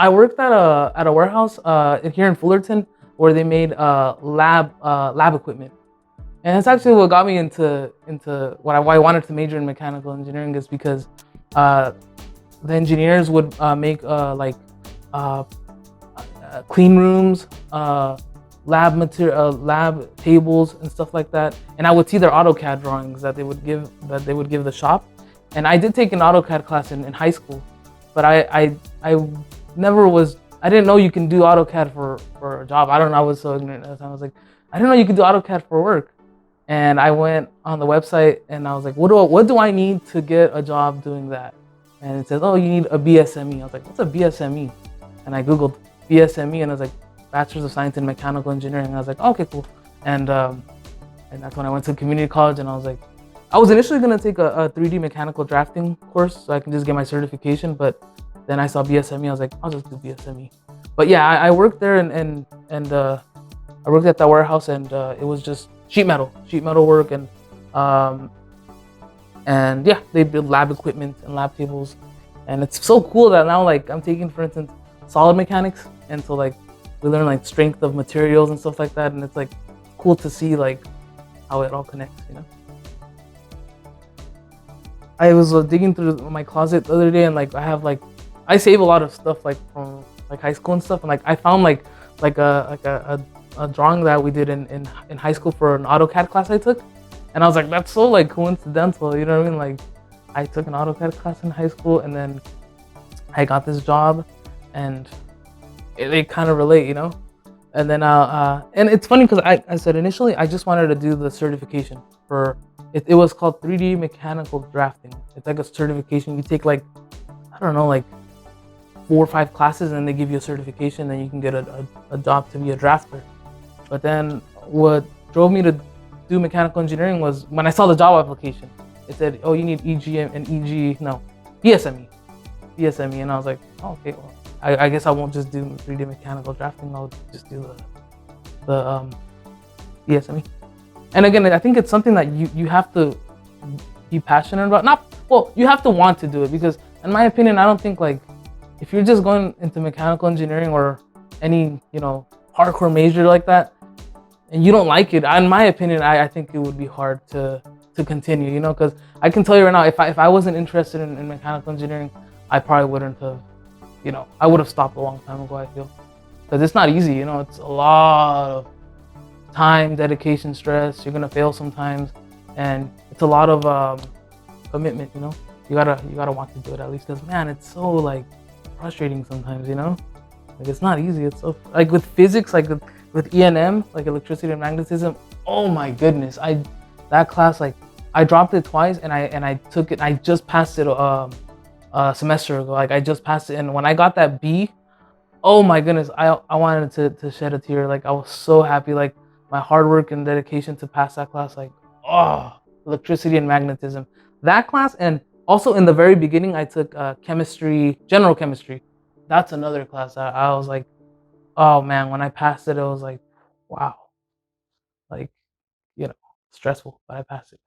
I worked at a warehouse here in Fullerton where they made lab equipment, and it's actually what got me into why I wanted to major in mechanical engineering is because uh, the engineers would make uh, clean rooms, lab tables and stuff like that. And I would see their AutoCAD drawings that they would give the shop. And I did take an AutoCAD class in high school, but I never was. I didn't know you can do AutoCAD for a job. I don't know. I was so ignorant at the time. I was like, I didn't know you could do AutoCAD for work. And I went on the website and I was like, what do I need to get a job doing that? And it says, oh, you need a BSME. I was like, what's a BSME? And I googled BSME and I was like, Bachelor's of Science in Mechanical Engineering. And I was like, oh, okay, cool. And that's when I went to community college and I was like, I was initially gonna take a 3D mechanical drafting course so I can just get my certification, but then I saw BSME. I was like, I'll just do BSME. But yeah, I worked there and I worked at that warehouse and it was just sheet metal work um, and yeah, they build lab equipment and lab tables, and it's so cool that now like I'm taking, for instance, solid mechanics, and so like we learn like strength of materials and stuff like that, and it's like cool to see like how it all connects, you know. I was digging through my closet the other day, and like I save a lot of stuff like from like high school and stuff, and like I found a drawing that we did in high school for an AutoCAD class I took, and I was like, that's so like coincidental, you know what I mean? Like I took an AutoCAD class in high school, and then I got this job, and they kind of relate, you know. And then and it's funny because I said initially I just wanted to do the certification for it. It was called 3D mechanical drafting. It's like a certification. You take like, I don't know, like 4 or 5 classes, and they give you a certification, and you can get a job to be a drafter. But then what drove me to do mechanical engineering was when I saw the job application. It said, oh, you need EGM and no, BSME, BSME, and I was like, oh, okay, well, I guess I won't just do 3D mechanical drafting. I'll just do the BSME. And again, I think it's something that you have to be passionate about. Not well, you have to want to do it, because in my opinion, I don't think like if you're just going into mechanical engineering or any hardcore major like that, and you don't like it, in my opinion, I think it would be hard to continue, because I can tell you right now, if I wasn't interested in mechanical engineering, I probably wouldn't have, I would have stopped a long time ago, I feel. Because it's not easy, it's a lot of time, dedication, stress. You're gonna fail sometimes, and it's a lot of commitment, you gotta want to do it at least, because man, it's so like frustrating sometimes, like it's not easy. It's so like with physics, like with E&M, like electricity and magnetism. Oh my goodness, that class, like I dropped it twice, and I took it. I just passed it a semester ago. Like I just passed it, and when I got that B, oh my goodness, I wanted to shed a tear. Like I was so happy. Like my hard work and dedication to pass that class. Like electricity and magnetism, that class, and also in the very beginning I took chemistry, general chemistry. That's another class that I was like, oh man, when I passed it, it was like, wow, like, you know, stressful, but I passed it.